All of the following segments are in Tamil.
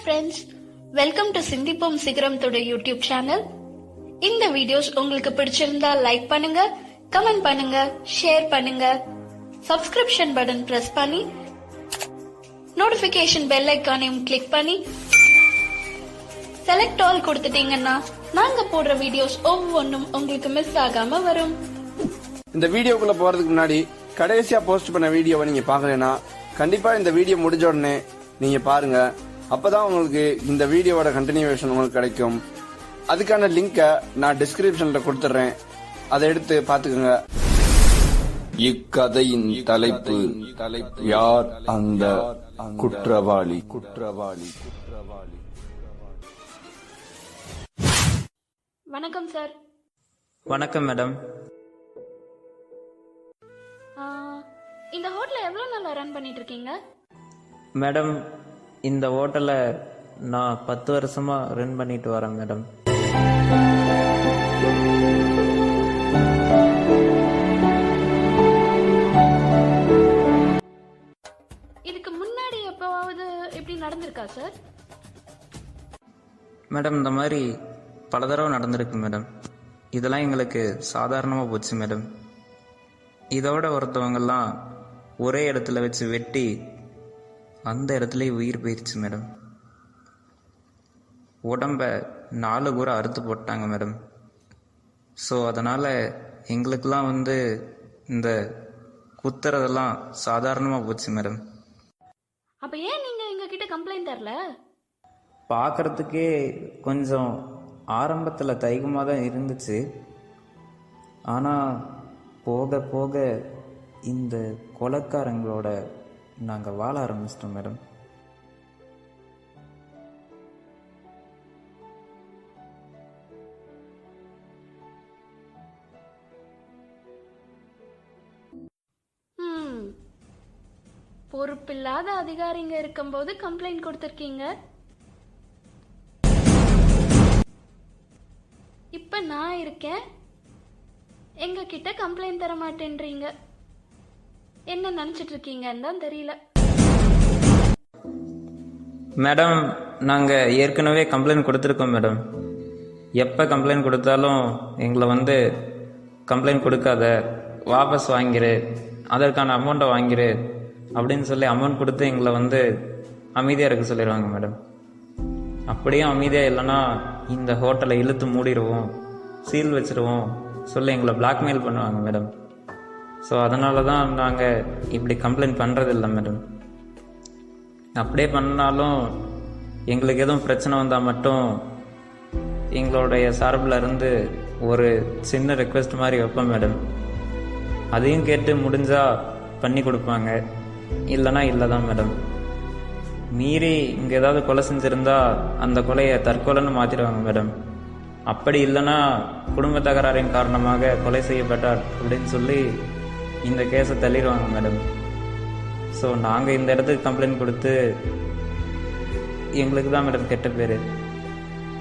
ஃப்ரெண்ட்ஸ், வெல்கம் டு சிந்திப்போம் சிகரம் தொட யூடியூப் சேனல். இந்த வீடியோஸ் உங்களுக்கு பிடிச்சிருந்தா லைக் பண்ணுங்க, கமெண்ட் பண்ணுங்க, ஷேர் பண்ணுங்க, சப்ஸ்கிரிப்ஷன் பட்டன் பிரஸ் பண்ணி நோட்டிபிகேஷன் பெல் ஐகானையும் கிளிக் பண்ணி செலக்ட் ஆல் கொடுத்துட்டீங்கன்னா நாங்க போடுற வீடியோஸ் ஒவ்வொன்றும் உங்களுக்கு மிஸ் ஆகாம வரும். இந்த வீடியோக்குள்ள போறதுக்கு முன்னாடி கடைசியா போஸ்ட் பண்ண வீடியோவை நீங்க பாக்கலனா கண்டிப்பா இந்த வீடியோ முடிஞ்ச உடனே நீங்க பாருங்க. அப்பதான் உங்களுக்கு இந்த வீடியோவோட கண்டினியூவேஷன் உங்களுக்கு கிடைக்கும். அதுக்கான லிங்கை நான் டிஸ்கிரிப்ஷன்ல கொடுத்துறேன், அதை எடுத்து பாத்துக்கோங்க. இக்கதையின் தலைப்பு யார் அந்த குற்றவாளி? வணக்கம் சார். வணக்கம் மேடம். இந்த ஹோட்டலை எவ்வளவு நாளா ரன் பண்ணிட்டு இருக்கீங்க? மேடம், இந்த ஹோட்டலை நான் 10 வருஷமா ரன் பண்ணிட்டு வரேன் மேடம். இதுக்கு முன்னாடி எப்பவாவது இப்படி நடந்திருக்கா சார்? மேடம், இந்த மாதிரி பல தடவை நடந்திருக்கு மேடம். இதெல்லாம் எங்களுக்கு சாதாரணமாக போச்சு மேடம். இதோட ஒருத்தவங்கெல்லாம் ஒரே இடத்துல வச்சு வெட்டி அந்த இடத்துல உயிர் போயிடுச்சு மேடம். உடம்ப 4 கூரை அறுத்து போட்டாங்க மேடம். ஸோ அதனால் எங்களுக்கெல்லாம் இந்த குத்துறதெல்லாம் சாதாரணமாக போச்சு மேடம். அப்போ ஏன் நீங்கள் எங்ககிட்ட கம்ப்ளைண்ட் தரல? பார்க்குறதுக்கே கொஞ்சம் ஆரம்பத்தில் தயக்கமாக தான் இருந்துச்சு. ஆனால் போக போக இந்த கொலைக்காரங்களோட நாங்கள் வாழ ஆரம்பிச்சிட்டோம் மேடம். பொறுப்பில்லாத அதிகாரிங்க இருக்கும்போது கம்ப்ளைண்ட் கொடுத்திருக்கீங்க. இப்ப நான் இருக்கேன், எங்க கிட்ட கம்ப்ளைண்ட் தர மாட்டேன்றீங்க. என்ன நினைச்சிட்டு இருக்கீங்கன்னு தான் தெரியல. மேடம், நாங்கள் ஏற்கனவே கம்ப்ளைண்ட் கொடுத்துருக்கோம் மேடம். எப்போ கம்ப்ளைண்ட் கொடுத்தாலும் எங்களை கம்ப்ளைண்ட் கொடுக்காத, வாபஸ் வாங்கிரு, அதற்கான அமௌண்ட்டை வாங்கிரு அப்படின்னு சொல்லி அமௌண்ட் கொடுத்து எங்களை அமைதியாக இருக்க சொல்லிடுவாங்க மேடம். அப்படியே அமைதியாக இல்லைன்னா இந்த ஹோட்டலை இழுத்து மூடிடுவோம், சீல் வச்சிருவோம் சொல்லி எங்களை பிளாக்மெயில் பண்ணுவாங்க மேடம். ஸோ அதனால தான் நாங்கள் இப்படி கம்ப்ளைண்ட் பண்ணுறதில்ல மேடம். அப்படியே பண்ணாலும் எங்களுக்கு எதுவும் பிரச்சனை வந்தால் மட்டும் எங்களுடைய சார்பில் இருந்து ஒரு சின்ன ரெக்வெஸ்ட் மாதிரி வைப்போம் மேடம். அதையும் கேட்டு முடிஞ்சால் பண்ணி கொடுப்பாங்க, இல்லைனா இல்லை தான் மேடம். மீறி இங்கே ஏதாவது கொலை செஞ்சுருந்தா அந்த கொலையை தற்கொலைன்னு மாற்றிடுவாங்க மேடம். அப்படி இல்லைன்னா குடும்ப தகராறின் காரணமாக கொலை செய்யப்பட்டார் அப்படின்னு சொல்லி இந்த கேஸை தள்ளிடுவாங்க மேடம். ஸோ நாங்கள் இந்த இடத்துக்கு கம்ப்ளைண்ட் கொடுத்து எங்களுக்கு தான் மேடம் கெட்ட பேர்.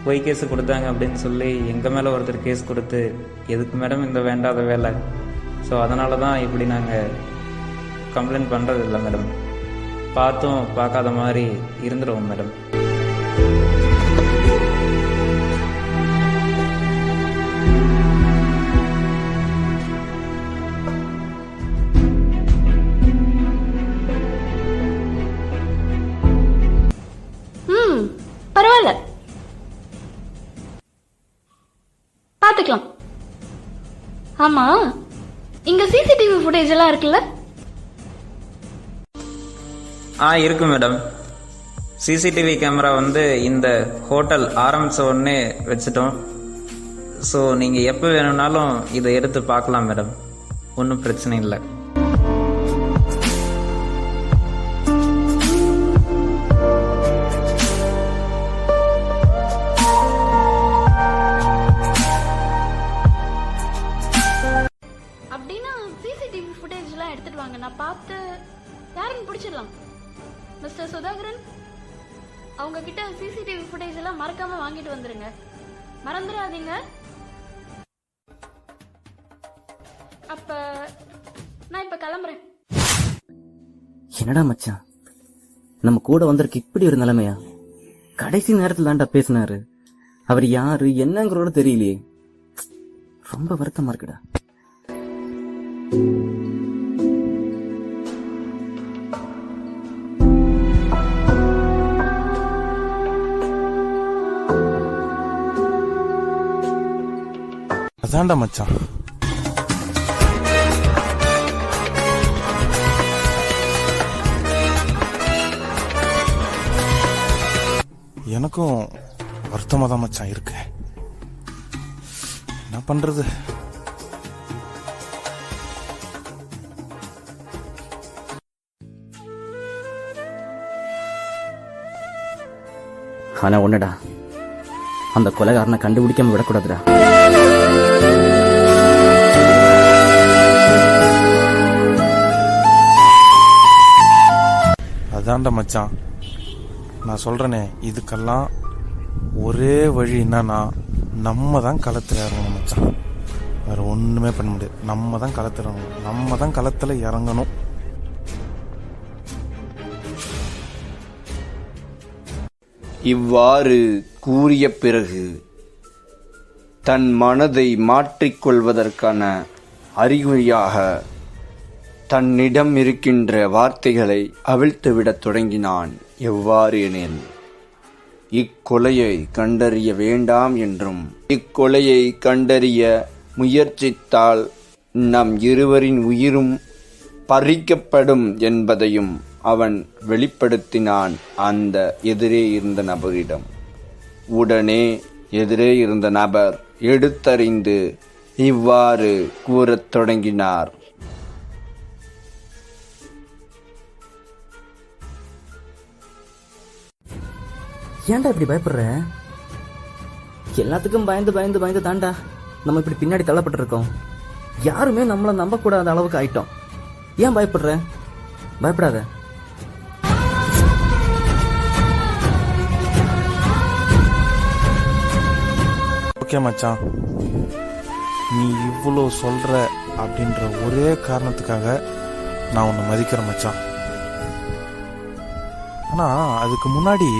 பொய் கேஸு கொடுத்தாங்க அப்படின்னு சொல்லி எங்கள் மேலே ஒருத்தர் கேஸ் கொடுத்து எதுக்கு மேடம் இந்த வேண்டாத வேலை? ஸோ அதனால தான் இப்படி நாங்கள் கம்ப்ளைண்ட் பண்ணுறதில்ல மேடம். பார்த்தும் பார்க்காத மாதிரி இருந்துடுவோம் மேடம். பரவாயில்ல, பாத்துக்கலாம். ஆமா, இங்க சிசிடிவி ஃபுட்டேஜ் எல்லாம் இருக்குல்ல? இருக்கு மேடம். சிசிடிவி கேமரா இந்த ஹோட்டல் ஆரம்பித்த உடனே வச்சுட்டோம். ஸோ நீங்கள் எப்போ வேணும்னாலும் இதை எடுத்து பார்க்கலாம் மேடம், ஒன்றும் பிரச்சனை இல்லை. அப்படின்னா சிசிடிவி ஃபுட்டேஜ் எல்லாம் எடுத்துட்டு வாங்க, நான் பார்த்து யாருன்னு பிடிச்சிடலாம். மிஸ்டர் சுதாகரன், அவங்க கிட்ட சிசிடிவி ஃபுட்டேஜ் எல்லாம் மறக்காம வாங்கிட்டு வந்துருங்க, மறந்துடாதீங்க. அப்ப நான் இப்ப கிளம்புறேன். என்னடா மச்சான், நம்ம கூட வந்திருக்கு இப்படி ஒரு நிலைமையா? கடைசி நேரத்தில் தான்டா பேசினாரு. அவர் யாரு என்னங்கிறோட தெரியலையே. ரொம்ப வருத்தமா இருக்குடா. அதான்டா மச்சான். எனக்கும் வருத்தமா தான் மச்சான் இருக்கு. என்ன பண்றது? ஆனா ஒண்ணுடா, அந்த கொலைகாரனை கண்டுபிடிக்காம விடக்கூடாதுடா. அதான்டா மச்சான், நான் சொல்றேனே, இதுக்கெல்லாம் ஒரே வழி என்னன்னா நம்ம தான் களத்துல இறங்கணும் மச்சான். வேற ஒண்ணுமே பண்ண முடியாது. நம்ம தான் களத்துல இறங்கணும். நம்ம தான் களத்துல இறங்கணும். இவ்வாறு கூறிய பிறகு தன் மனதை மாற்றிக்கொள்வதற்கான அறிகுறியாக தன்னிடம் இருக்கின்ற வார்த்தைகளை அவிழ்த்துவிடத் தொடங்கினான். எவ்வாறு எனில், இக்கொலையை கண்டறிய வேண்டாம் என்றும், இக்கொலையை கண்டறிய முயற்சித்தால் நம் இருவரின் உயிரும் பறிக்கப்படும் என்பதையும் அவன் வெளிப்படுத்தினான் அந்த எதிரே இருந்த நபரிடம். உடனே எதிரே இருந்த நபர் எடுத்தறிந்து இவ்வாறு கூறத் தொடங்கினார். ஏன்டா இப்படி பயப்படுற? எல்லாத்துக்கும் பயந்து பயந்து பயந்து தாண்டா நம்ம இப்படி பின்னாடி தள்ளப்பட்டு இருக்கோம். யாருமே நம்மளை நம்ப கூடாத அளவுக்கு ஆயிட்டோம். ஏன் பயப்படுற? பயப்படாத. ஓகே மச்சான், நீ இவ்வளோ சொல்ற அப்படின்ற ஒரே காரணத்துக்காக நான் உன்னை மதிக்கிறேன் மச்சான். ஆனா அதுக்கு முன்னாடி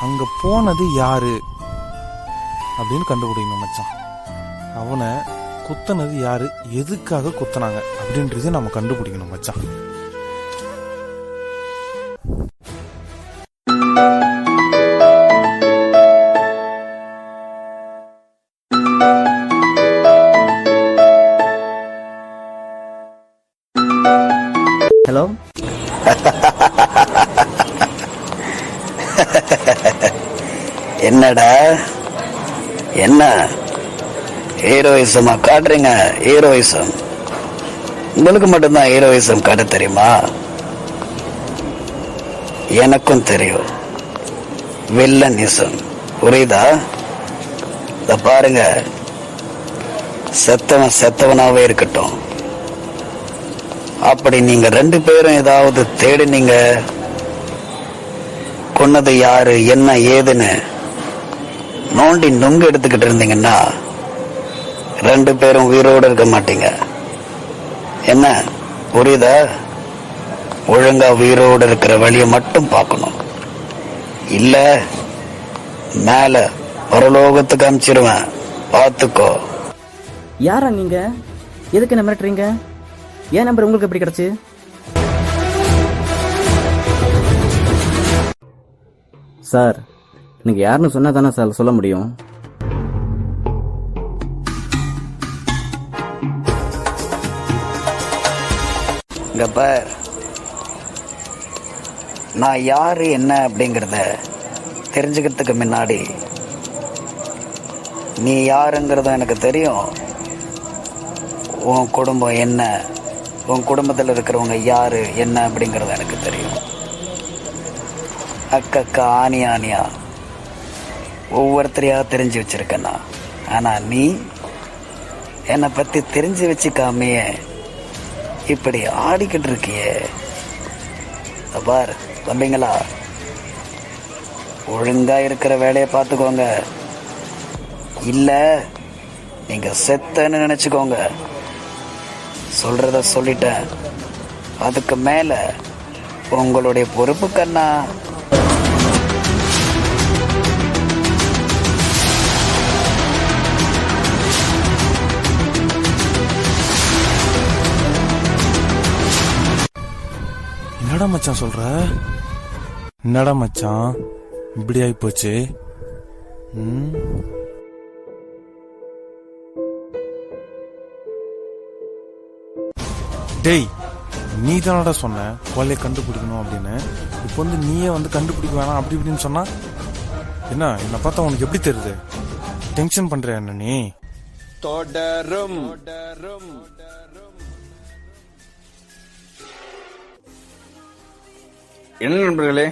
அங்க போனது யாரு அப்படின்னு கண்டுபிடிக்கணும் மச்சான். அவனை குத்தனது யாரு, எதுக்காக குத்தனாங்க அப்படின்றத நம்ம கண்டுபிடிக்கணும் மச்சான். ஹலோ. என்னடா, என்ன ஹீரோயிசமா காட்டுறீங்க? ஹீரோயிசம் உங்களுக்கு மட்டும்தான் ஹீரோயிசம் காட்ட தெரியுமா? எனக்கும் தெரியும் வில்லனிசம். புரியுதா? இத பாருங்க, செத்தவன் செத்தவனாவே இருக்கட்டும். அப்படி நீங்க 2 பேரும் ஏதாவது தேடினீங்க, கொன்னது யாரு என்ன ஏதுன்னு நோண்டி நுங்கு எடுத்துக்கிட்டு இருந்தீங்கன்னா 2 பேரும் உயிரோடு இருக்க மாட்டீங்க. என்ன புரியுதா? ஒழுங்கா உயிரோடு இருக்கிற வழியை மட்டும் பார்க்கணும். இல்ல மேல பரலோகத்துக்கு அனுப்பிச்சிருவேன், பார்த்துக்கோ. யாரா நீங்க? எதுக்கு என்ன மிரட்டுறீங்க? ஏன் நம்பர் உங்களுக்கு எப்படி கிடைச்சு? சார், நீங்க யாருன்னு சொன்னா தானே சார் சொல்ல முடியும். இங்க பார், நான் யாரு என்ன அப்படிங்கறத தெரிஞ்சுக்கிறதுக்கு முன்னாடி நீ யாருங்கிறத எனக்கு தெரியும். உன் குடும்பம் என்ன, உன் குடும்பத்தில் இருக்கிறவங்க யாரு என்ன அப்படிங்கறது எனக்கு தெரியும். அக்கா ஆனி ஆனியா ஒவ்வொருத்தரையா தெரிஞ்சு வச்சிருக்கேன்னா. ஆனா நீ என்னை பத்தி தெரிஞ்சு வச்சுக்காமையே இப்படி ஆடிக்கிட்டு இருக்கியே. பார் தம்பிங்களா, ஒழுங்கா இருக்கிற வேலையை பார்த்துக்கோங்க. இல்ல நீங்க செத்தன்னு நினைச்சுக்கோங்க. சொல்றத சொல்லிட்டேன். அதுக்கு மேல உங்களுடைய பொறுப்பு கண்ணா. என்னடா மச்சான் சொல்ற? என்னடா மச்சான் இப்படி ஆகி போச்சு? டேய், நீ தானடா சொன்ன கொலையை கண்டுபிடிக்கணும் அப்படின்னு. இப்போ வந்து நீயே வந்து கண்டுபிடிக்க வேணாம் அப்படி இப்படின்னு சொன்னா என்ன பார்த்தா உனக்கு எப்படி தெரியுது? டென்ஷன் பண்றியா என்ன நீ? தொடரும். என்ன நண்பர்களே,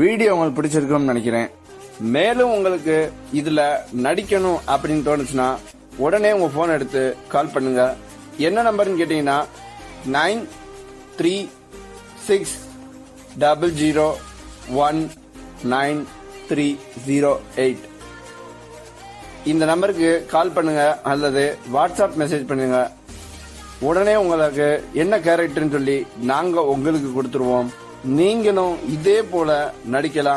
வீடியோ உங்களுக்கு பிடிச்சிருக்கும்னு நினைக்கிறேன். மேலும் உங்களுக்கு இதுல நடிக்கணும் அப்படின்னு தோணுச்சுன்னா உடனே உங்க போன் எடுத்து கால் பண்ணுங்க. என்ன நம்பர்னு கேட்டீங்கன்னா 9360019308. இந்த நம்பருக்கு கால் பண்ணுங்க அல்லது வாட்ஸ்அப் மெசேஜ் பண்ணுங்க. உடனே உங்களுக்கு என்ன கேரக்டர்னு சொல்லி நாங்க உங்களுக்கு கொடுத்துருவோம். நீங்களும் இதே போல நடிக்கலாம்.